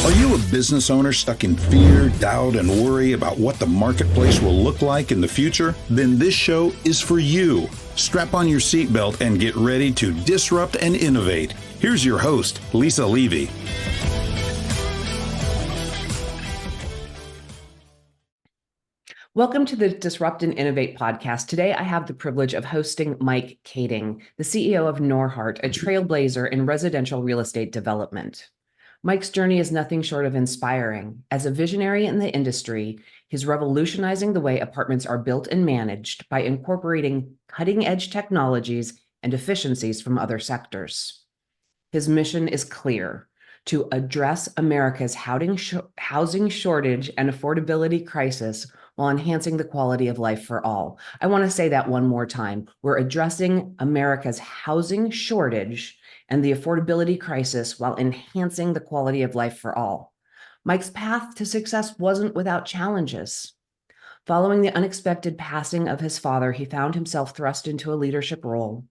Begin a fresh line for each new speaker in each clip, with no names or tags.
Are you a business owner stuck in fear, doubt, and worry about what the marketplace will look like in the future? Then this show is for you. Strap on your seatbelt and get ready to disrupt and innovate. Here's your host, Lisa Levy.
Welcome to the Disrupt and Innovate podcast. Today, I have the privilege of hosting Mike Kaeding, the CEO of Norhart, a trailblazer in residential real estate development. Mike's journey is nothing short of inspiring. As a visionary in the industry, he's revolutionizing the way apartments are built and managed by incorporating cutting-edge technologies and efficiencies from other sectors. His mission is clear: to address America's housing shortage and affordability crisis while enhancing the quality of life for all. I want to say that one more time. We're addressing America's housing shortage and the affordability crisis while enhancing the quality of life for all. Mike's path to success wasn't without challenges. Following the unexpected passing of his father, he found himself thrust into a leadership role,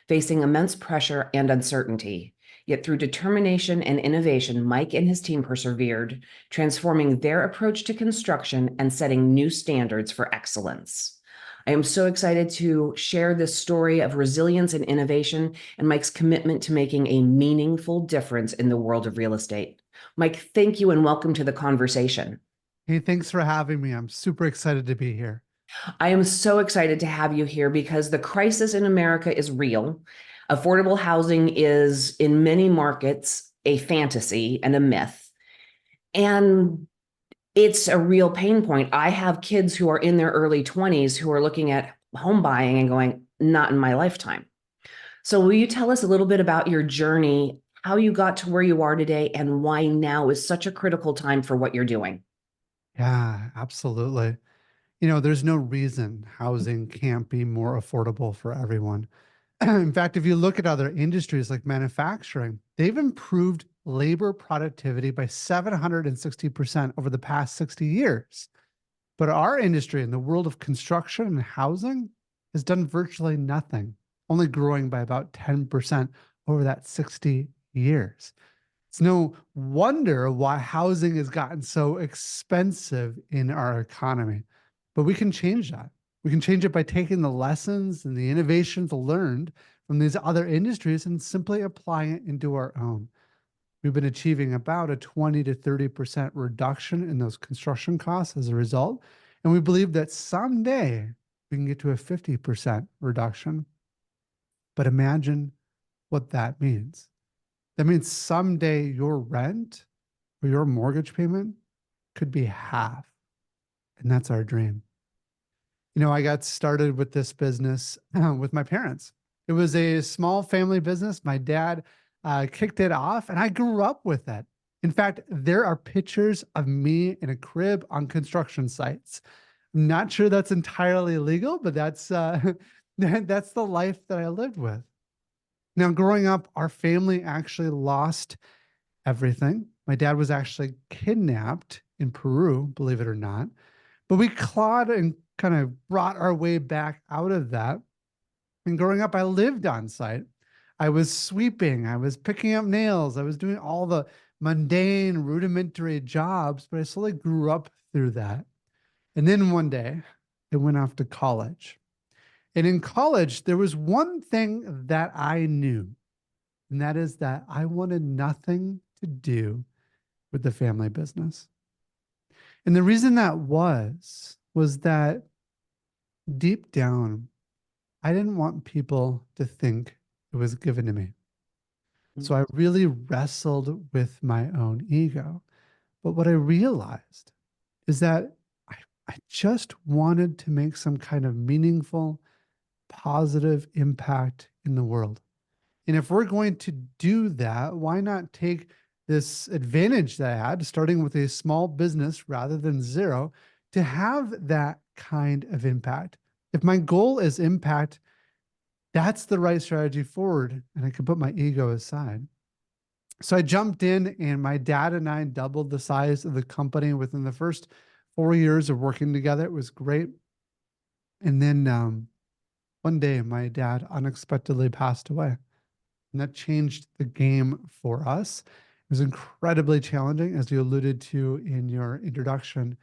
facing immense pressure and uncertainty. Yet through determination and innovation, Mike and his team persevered, transforming their approach to construction and setting new standards for excellence. I am so excited to share this story of resilience and innovation and Mike's commitment to making a meaningful difference in the world of real estate. Mike, thank you and welcome to the conversation.
Hey, thanks for having me. I'm super excited to be here.
I am so excited to have you here because the crisis in America is real. Affordable housing is, in many markets, a fantasy and a myth. And it's a real pain point. I have kids who are in their early 20s who are looking at home buying and going, not in my lifetime. So will you tell us a little bit about your journey, how you got to where you are today, and why now is such a critical time for what you're doing?
Yeah, absolutely. There's no reason housing can't be more affordable for everyone. In fact, if you look at other industries like manufacturing, they've improved labor productivity by 760% over the past 60 years. But our industry in the world of construction and housing has done virtually nothing, only growing by about 10% over that 60 years. It's no wonder why housing has gotten so expensive in our economy. But we can change that. We can change it by taking the lessons and the innovations learned from these other industries and simply applying it into our own. We've been achieving about a 20 to 30% reduction in those construction costs as a result. And we believe that someday we can get to a 50% reduction. But imagine what that means. That means someday your rent or your mortgage payment could be half. And that's our dream. I got started with this business with my parents. It was a small family business. My dad kicked it off and I grew up with it. In fact, there are pictures of me in a crib on construction sites. I'm not sure that's entirely legal, but that's that's the life that I lived with. Now, growing up, our family actually lost everything. My dad was actually kidnapped in Peru, believe it or not. But we clawed and kind of brought our way back out of that. And growing up, I lived on site. I was sweeping, I was picking up nails, I was doing all the mundane, rudimentary jobs, but I slowly grew up through that. And then one day, I went off to college. And in college, there was one thing that I knew, and that is that I wanted nothing to do with the family business. And the reason that was that deep down, I didn't want people to think it was given to me. So I really wrestled with my own ego. But what I realized is that I just wanted to make some kind of meaningful, positive impact in the world. And if we're going to do that, why not take this advantage that I had, starting with a small business rather than zero, to have that kind of impact? If my goal is impact, that's the right strategy forward, and I can put my ego aside. So I jumped in, and my dad and I doubled the size of the company within the first 4 years of working together. It was great. And then one day, my dad unexpectedly passed away, and that changed the game for us. was incredibly challenging, as you alluded to in your introduction.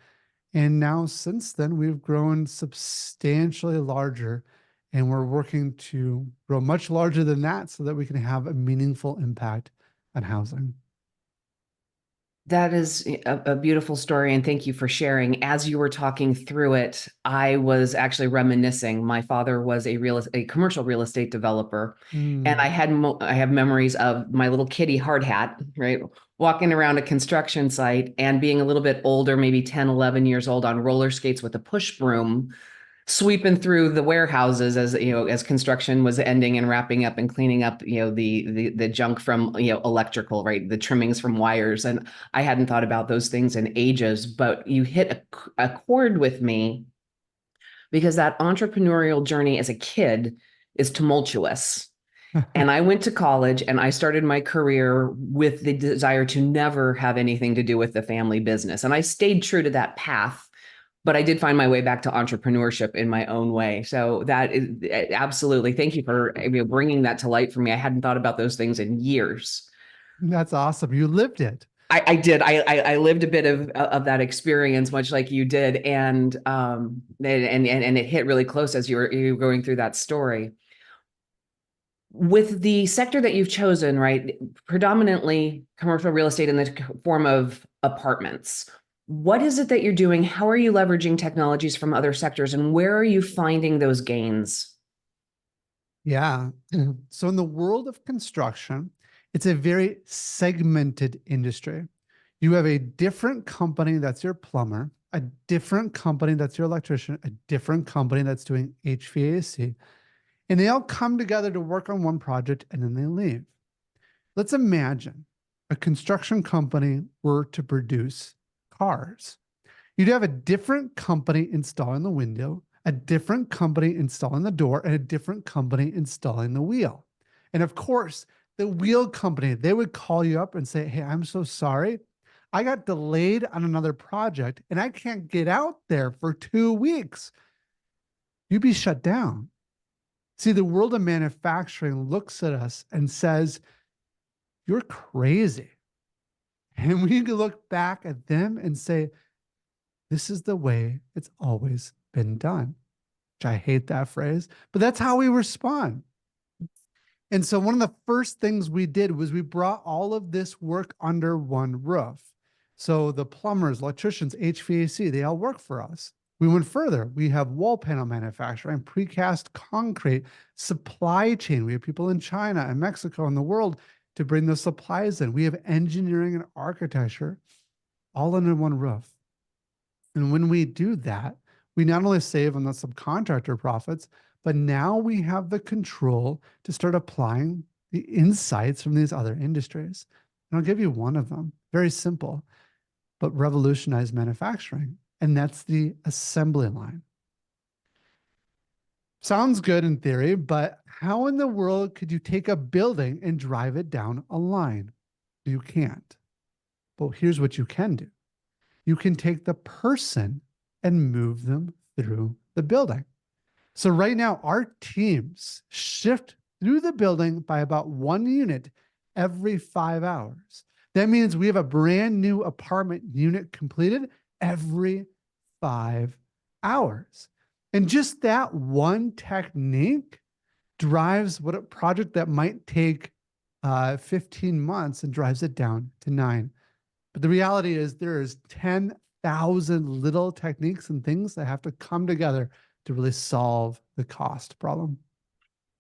And now, since then, we've grown substantially larger, and we're working to grow much larger than that so that we can have a meaningful impact on housing.
That is a beautiful story, and thank you for sharing. As you were talking through it, I was actually reminiscing. My father was a commercial real estate developer, and
Mm.
I have memories of my little kitty hard hat, right, walking around a construction site and being a little bit older, maybe 10, 11 years old, on roller skates with a push broom, sweeping through the warehouses as construction was ending and wrapping up and cleaning up the junk from electrical, right, the trimmings from wires. And I hadn't thought about those things in ages, but you hit a chord with me, because that entrepreneurial journey as a kid is tumultuous. And I went to college and I started my career with the desire to never have anything to do with the family business, and I stayed true to that path, but I did find my way back to entrepreneurship in my own way. So that is absolutely, thank you for bringing that to light for me. I hadn't thought about those things in years.
That's awesome. You lived it.
I did. I lived a bit of that experience, much like you did, and it hit really close as you were going through that story. With the sector that you've chosen, right, predominantly commercial real estate in the form of apartments, what is it that you're doing? How are you leveraging technologies from other sectors, and where are you finding those gains?
Yeah. So in the world of construction, it's a very segmented industry. You have a different company that's your plumber, a different company that's your electrician, a different company that's doing HVAC, and they all come together to work on one project and then they leave. Let's imagine a construction company were to produce cars. You'd have a different company installing the window, a different company installing the door, and a different company installing the wheel. And of course, the wheel company, they would call you up and say, "Hey, I'm so sorry. I got delayed on another project and I can't get out there for 2 weeks." You'd be shut down. See, the world of manufacturing looks at us and says, "You're crazy." And we can look back at them and say, "This is the way it's always been done." Which I hate that phrase, but that's how we respond. And so one of the first things we did was we brought all of this work under one roof. So the plumbers, electricians, HVAC, they all work for us. We went further. We have wall panel manufacturing, precast concrete, supply chain. We have people in China and Mexico and the world to bring those supplies in. We have engineering and architecture all under one roof. And when we do that, we not only save on the subcontractor profits, but now we have the control to start applying the insights from these other industries. And I'll give you one of them, very simple, but revolutionize manufacturing. And that's the assembly line. Sounds good in theory, but how in the world could you take a building and drive it down a line? You can't. But here's what you can do. You can take the person and move them through the building. So right now, our teams shift through the building by about 1 unit every 5 hours. That means we have a brand new apartment unit completed every 5 hours. And just that one technique drives what a project that might take 15 months and drives it down to 9. But the reality is there is 10,000 little techniques and things that have to come together to really solve the cost problem.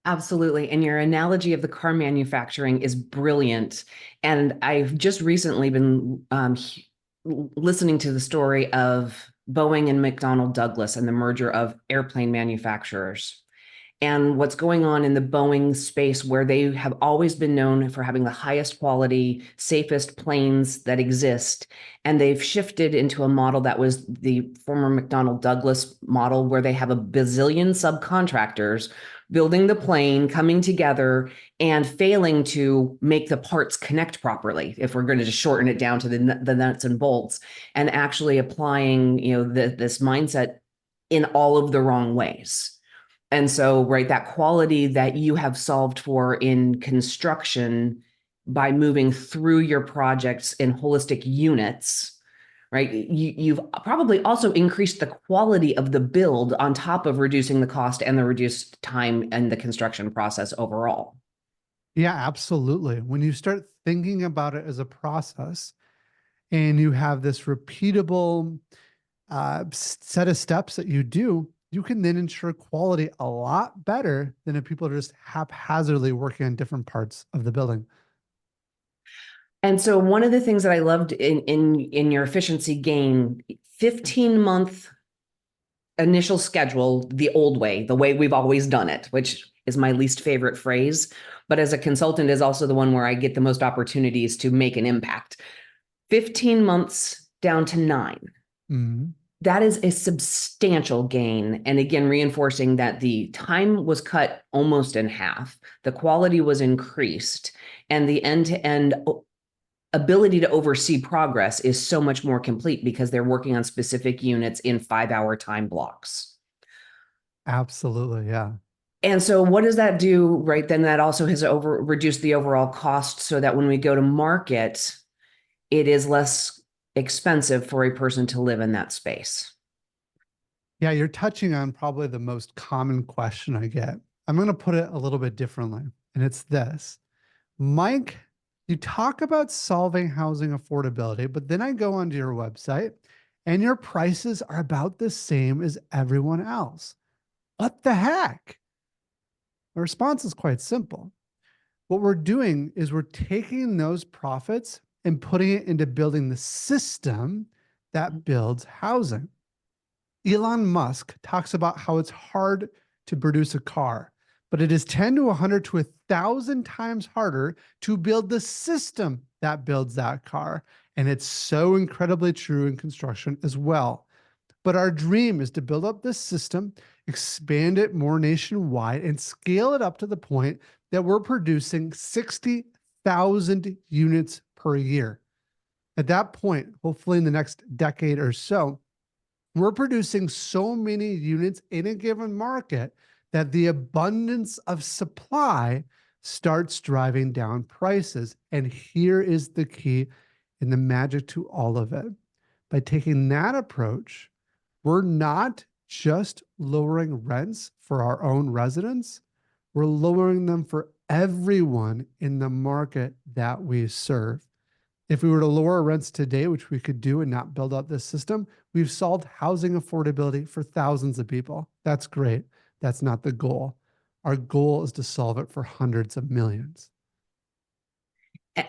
Absolutely. And your analogy of the car manufacturing is brilliant. And I've just recently been listening to the story of Boeing and McDonnell Douglas and the merger of airplane manufacturers, and what's going on in the Boeing space, where they have always been known for having the highest quality, safest planes that exist. And they've shifted into a model that was the former McDonnell Douglas model, where they have a bazillion subcontractors building the plane, coming together and failing to make the parts connect properly, if we're going to just shorten it down to the nuts and bolts, and actually applying this mindset in all of the wrong ways. And so, right, that quality that you have solved for in construction by moving through your projects in holistic units, right? You've probably also increased the quality of the build on top of reducing the cost and the reduced time and the construction process overall.
Yeah, absolutely. When you start thinking about it as a process and you have this repeatable set of steps that you do, you can then ensure quality a lot better than if people are just haphazardly working on different parts of the building.
And so one of the things that I loved in your efficiency gain, 15-month initial schedule, the old way, the way we've always done it, which is my least favorite phrase, but as a consultant is also the one where I get the most opportunities to make an impact. 15 months down to 9.
Mm-hmm.
That is a substantial gain. And again, reinforcing that the time was cut almost in half, the quality was increased, and the end-to-end ability to oversee progress is so much more complete because they're working on specific units in 5-hour time blocks.
Absolutely. Yeah.
And so what does that do, right? Then that also has reduced the overall cost so that when we go to market, it is less expensive for a person to live in that space.
Yeah. You're touching on probably the most common question I get. I'm going to put it a little bit differently. And it's this: Mike, you talk about solving housing affordability, but then I go onto your website and your prices are about the same as everyone else. What the heck? The response is quite simple. What we're doing is we're taking those profits and putting it into building the system that builds housing. Elon Musk talks about how it's hard to produce a car, but it is 10 to 100 to 1,000 times harder to build the system that builds that car. And it's so incredibly true in construction as well. But our dream is to build up this system, expand it more nationwide, and scale it up to the point that we're producing 60,000 units per year. At that point, hopefully in the next decade or so, we're producing so many units in a given market that the abundance of supply starts driving down prices. And here is the key and the magic to all of it. By taking that approach, we're not just lowering rents for our own residents, we're lowering them for everyone in the market that we serve. If we were to lower rents today, which we could do and not build out this system, we've solved housing affordability for thousands of people. That's great. That's not the goal. Our goal is to solve it for hundreds of millions.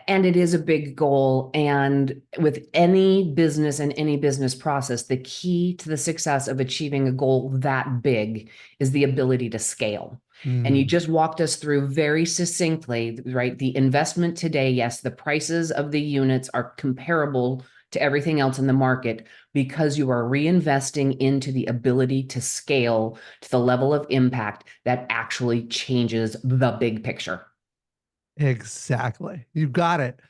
And it is a big goal. And with any business and any business process, the key to the success of achieving a goal that big is the ability to scale. And you just walked us through very succinctly, right? The investment today, yes, the prices of the units are comparable to everything else in the market because you are reinvesting into the ability to scale to the level of impact that actually changes the big picture.
Exactly. You got it.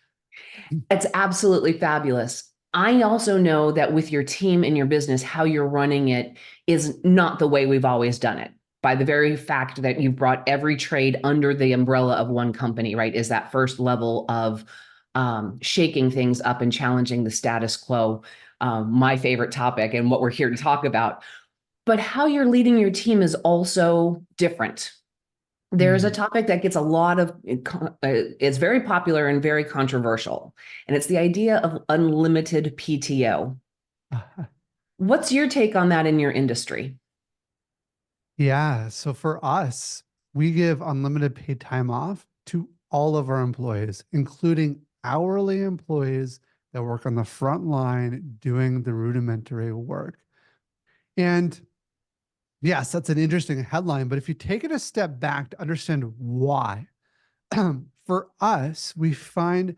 It's absolutely fabulous. I also know that with your team and your business, how you're running it is not the way we've always done it. By the very fact that you've brought every trade under the umbrella of one company, right, is that first level of shaking things up and challenging the status quo, my favorite topic and what we're here to talk about. But how you're leading your team is also different. There's a topic that gets a lot of, it's very popular and very controversial, and it's the idea of unlimited PTO. What's your take on that in your industry?
Yeah. So for us, we give unlimited paid time off to all of our employees, including hourly employees that work on the front line doing the rudimentary work. And yes, that's an interesting headline, but if you take it a step back to understand why, for us, we find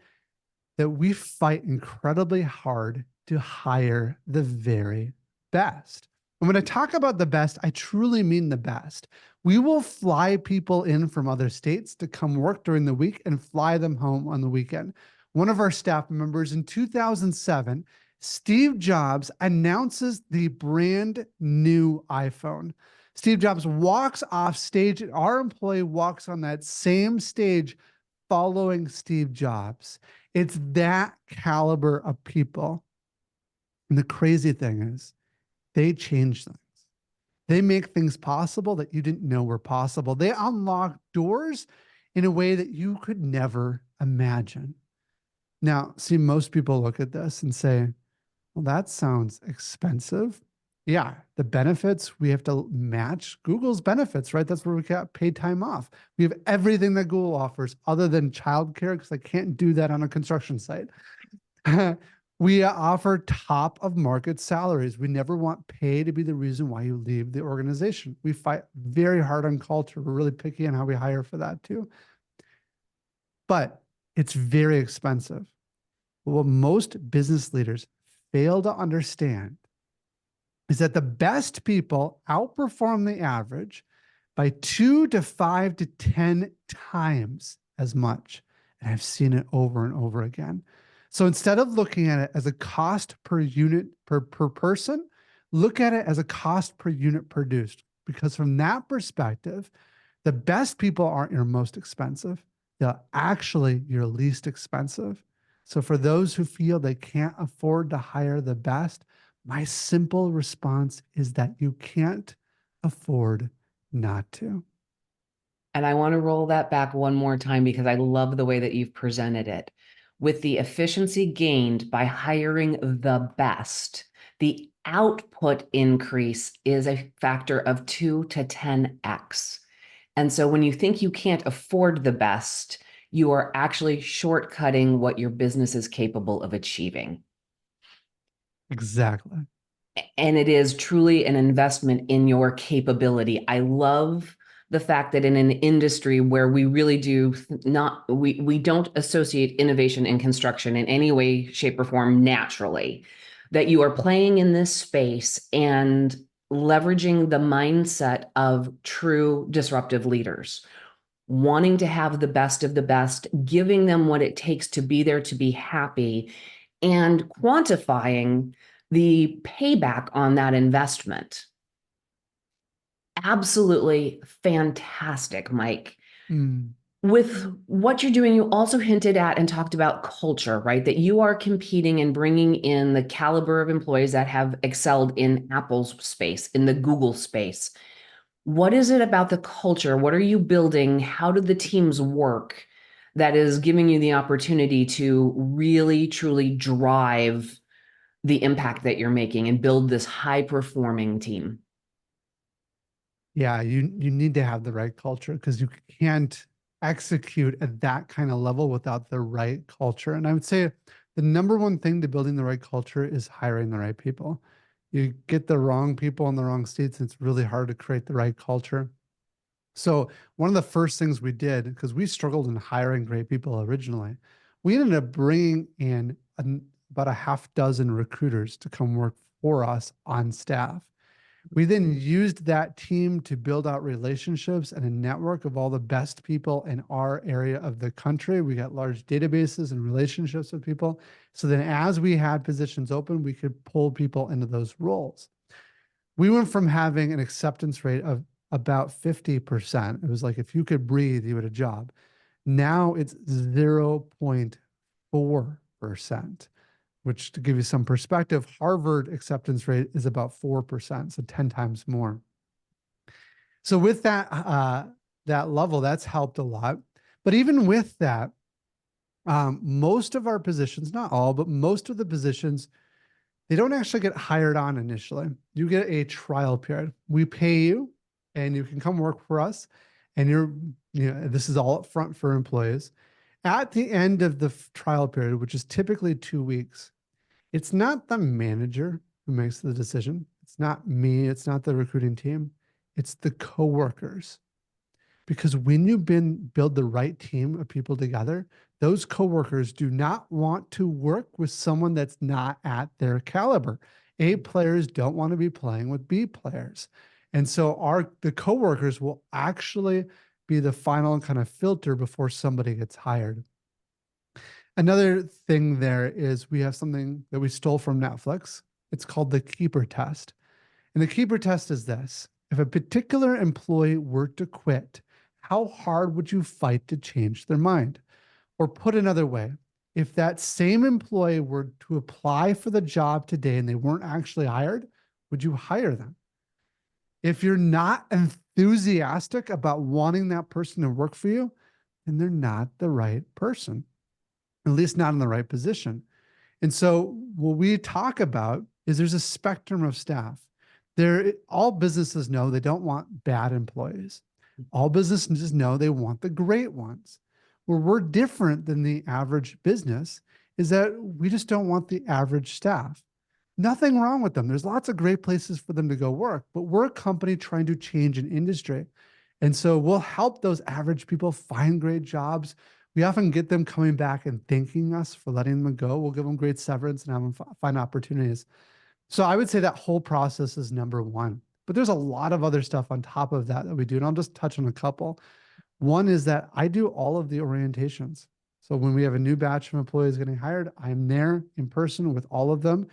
that we fight incredibly hard to hire the very best. And when I talk about the best, I truly mean the best. We will fly people in from other states to come work during the week and fly them home on the weekend. One of our staff members in 2007, Steve Jobs announces the brand new iPhone. Steve Jobs walks off stage and our employee walks on that same stage following Steve Jobs. It's that caliber of people. And the crazy thing is, they change things. They make things possible that you didn't know were possible. They unlock doors in a way that you could never imagine. Now, see, most people look at this and say, well, that sounds expensive. Yeah, the benefits, we have to match Google's benefits, right? That's where we got paid time off. We have everything that Google offers other than childcare, because I can't do that on a construction site. We offer top of market salaries. We never want pay to be the reason why you leave the organization. We fight very hard on culture. We're really picky on how we hire for that too. But it's very expensive. What most business leaders fail to understand is that the best people outperform the average by 2 to 5 to 10 times as much. And I've seen it over and over again. So instead of looking at it as a cost per unit per person, look at it as a cost per unit produced. Because from that perspective, the best people aren't your most expensive. They're actually your least expensive. So for those who feel they can't afford to hire the best, my simple response is that you can't afford not to.
And I want to roll that back one more time because I love the way that you've presented it. With the efficiency gained by hiring the best, the output increase is a factor of 2 to 10x. And so when you think you can't afford the best, you are actually shortcutting what your business is capable of achieving.
Exactly.
And it is truly an investment in your capability. I love the fact that in an industry where we really do not, we don't associate innovation and construction in any way, shape, or form naturally, that you are playing in this space and leveraging the mindset of true disruptive leaders, wanting to have the best of the best, giving them what it takes to be there, to be happy, and quantifying the payback on that investment. Absolutely fantastic, Mike.
Mm.
With what you're doing, you also hinted at and talked about culture, right? That you are competing and bringing in the caliber of employees that have excelled in Apple's space, in the Google space. What is it about the culture? What are you building? How do the teams work that is giving you the opportunity to really, truly drive the impact that you're making and build this high-performing team?
Yeah, you need to have the right culture, because you can't execute at that kind of level without the right culture. And I would say the number one thing to building the right culture is hiring the right people. You get the wrong people in the wrong seats, and it's really hard to create the right culture. So one of the first things we did, because we struggled in hiring great people originally, we ended up bringing in about a half dozen recruiters to come work for us on staff. We then used that team to build out relationships and a network of all the best people in our area of the country. We got large databases and relationships with people. So then as we had positions open, we could pull people into those roles. We went from having an acceptance rate of about 50%. It was like, if you could breathe, you had a job. Now it's 0.4%. Which, to give you some perspective, Harvard acceptance rate is about 4%, so 10 times more. So with that, that level, that's helped a lot. But even with that, most of our positions, not all, but most of the positions, they don't actually get hired on initially. You get a trial period. We pay you, and you can come work for us. And this is all up front for employees. At the end of the trial period, which is typically 2 weeks, it's not the manager who makes the decision. It's not me. It's not the recruiting team. It's the coworkers. Because when you build the right team of people together, those coworkers do not want to work with someone that's not at their caliber. A players don't want to be playing with B players. And so the coworkers will actually be the final kind of filter before somebody gets hired. Another thing there is we have something that we stole from Netflix. It's called the keeper test. And the keeper test is this: if a particular employee were to quit, how hard would you fight to change their mind? Or put another way, if that same employee were to apply for the job today and they weren't actually hired, would you hire them? If you're not enthusiastic about wanting that person to work for you, then they're not the right person, at least not in the right position. And so what we talk about is there's a spectrum of staff. All businesses know they don't want bad employees. All businesses know they want the great ones. Where we're different than the average business is that we just don't want the average staff. Nothing wrong with them. There's lots of great places for them to go work, but we're a company trying to change an industry. And so we'll help those average people find great jobs. We often get them coming back and thanking us for letting them go. We'll give them great severance and have them find opportunities. So I would say that whole process is number one. But there's a lot of other stuff on top of that we do. And I'll just touch on a couple. One is that I do all of the orientations. So when we have a new batch of employees getting hired, I'm there in person with all of them,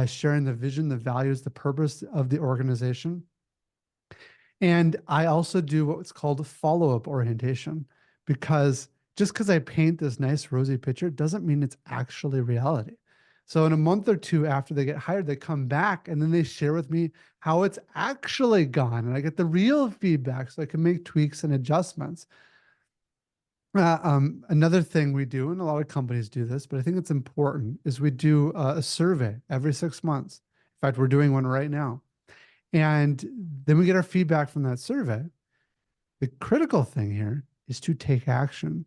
sharing the vision, the values, the purpose of the organization. And I also do what's called follow-up orientation, because just because I paint this nice rosy picture doesn't mean it's actually reality. So in a month or two after they get hired, they come back and then they share with me how it's actually gone. And I get the real feedback so I can make tweaks and adjustments. Another thing we do, and a lot of companies do this, but I think it's important, is we do a survey every 6 months. In fact, we're doing one right now. And then we get our feedback from that survey. The critical thing here is to take action,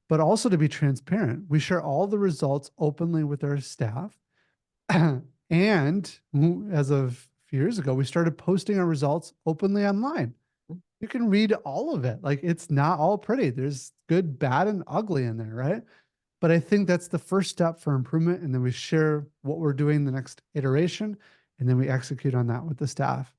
but also to be transparent. We share all the results openly with our staff. And as of a few years ago, we started posting our results openly online. You can read all of it. Like, it's not all pretty. There's good, bad, and ugly in there, right? But I think that's the first step for improvement. And then we share what we're doing the next iteration, and then we execute on that with the staff.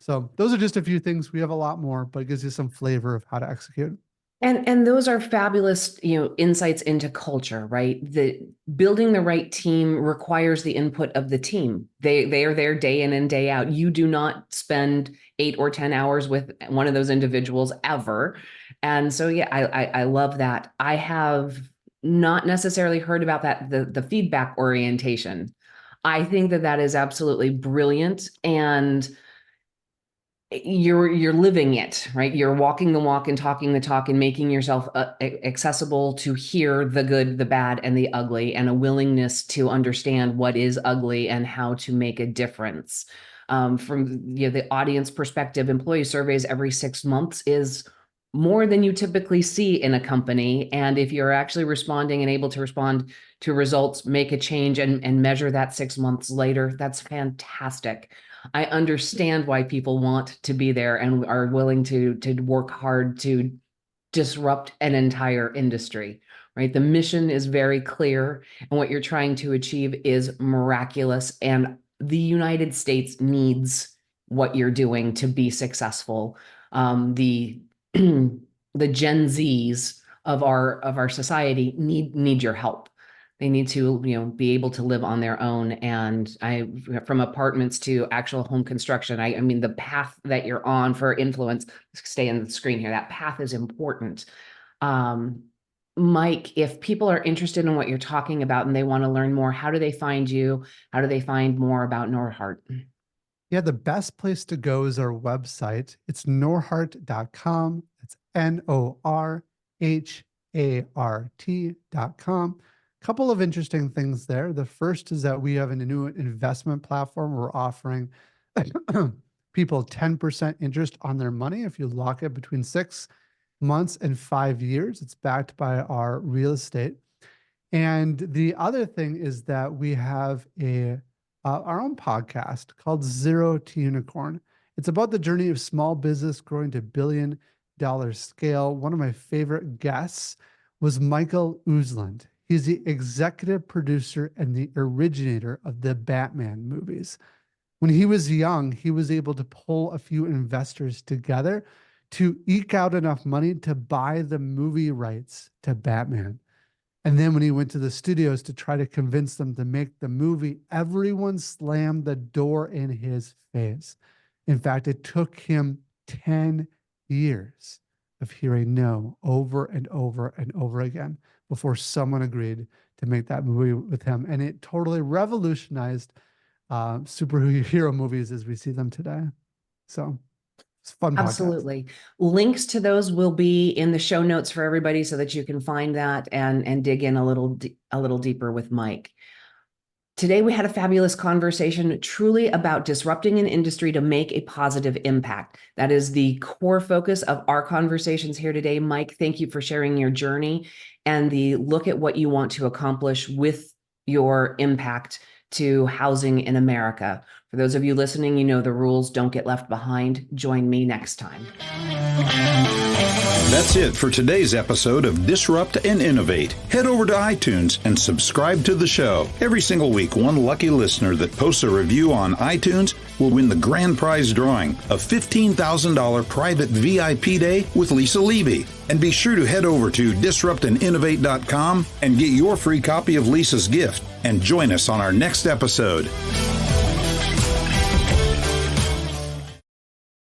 So those are just a few things. We have a lot more, but it gives you some flavor of how to execute.
And those are fabulous, insights into culture, right? The building the right team requires the input of the team. They are there day in and day out. You do not spend 8 or 10 hours with one of those individuals ever. And so, yeah, I love that. I have not necessarily heard about that, the feedback orientation. I think that is absolutely brilliant. And you're living it, right? You're walking the walk and talking the talk and making yourself accessible to hear the good, the bad, and the ugly, and a willingness to understand what is ugly and how to make a difference. From the audience perspective, employee surveys every 6 months is more than you typically see in a company. And if you're actually responding and able to respond to results, make a change, and measure that 6 months later, that's fantastic. I understand why people want to be there and are willing to work hard to disrupt an entire industry, right? The mission is very clear, and what you're trying to achieve is miraculous. And the United States needs what you're doing to be successful. The the Gen Zs of our society need your help. They need to, be able to live on their own. And from apartments to actual home construction, I mean, the path that you're on for influence, stay on the screen here, that path is important. Mike, if people are interested in what you're talking about and they want to learn more, how do they find you? How do they find more about Norhart?
Yeah, the best place to go is our website. It's norhart.com. It's NORHART.com. Couple of interesting things there. The first is that we have a new investment platform. We're offering people 10% interest on their money if you lock it between 6 months and 5 years. It's backed by our real estate. And the other thing is that we have our own podcast called Zero to Unicorn. It's about the journey of small business growing to billion-dollar scale. One of my favorite guests was Michael Usland. He's the executive producer and the originator of the Batman movies. When he was young, he was able to pull a few investors together to eke out enough money to buy the movie rights to Batman. And then when he went to the studios to try to convince them to make the movie, everyone slammed the door in his face. In fact, it took him 10 years of hearing no over and over and over again. before someone agreed to make that movie with him. And it totally revolutionized superhero movies as we see them today. So it's a fun podcast.
Absolutely. Links to those will be in the show notes for everybody so that you can find that and dig in a little deeper with Mike. Today, we had a fabulous conversation truly about disrupting an industry to make a positive impact. That is the core focus of our conversations here today. Mike, thank you for sharing your journey and the look at what you want to accomplish with your impact to housing in America. For those of you listening, you know the rules. Don't get left behind. Join me next time.
That's it for today's episode of Disrupt and Innovate. Head over to iTunes and subscribe to the show. Every single week, one lucky listener that posts a review on iTunes will win the grand prize drawing, a $15,000 private VIP day with Lisa Levy. And be sure to head over to disruptandinnovate.com and get your free copy of Lisa's gift and join us on our next episode.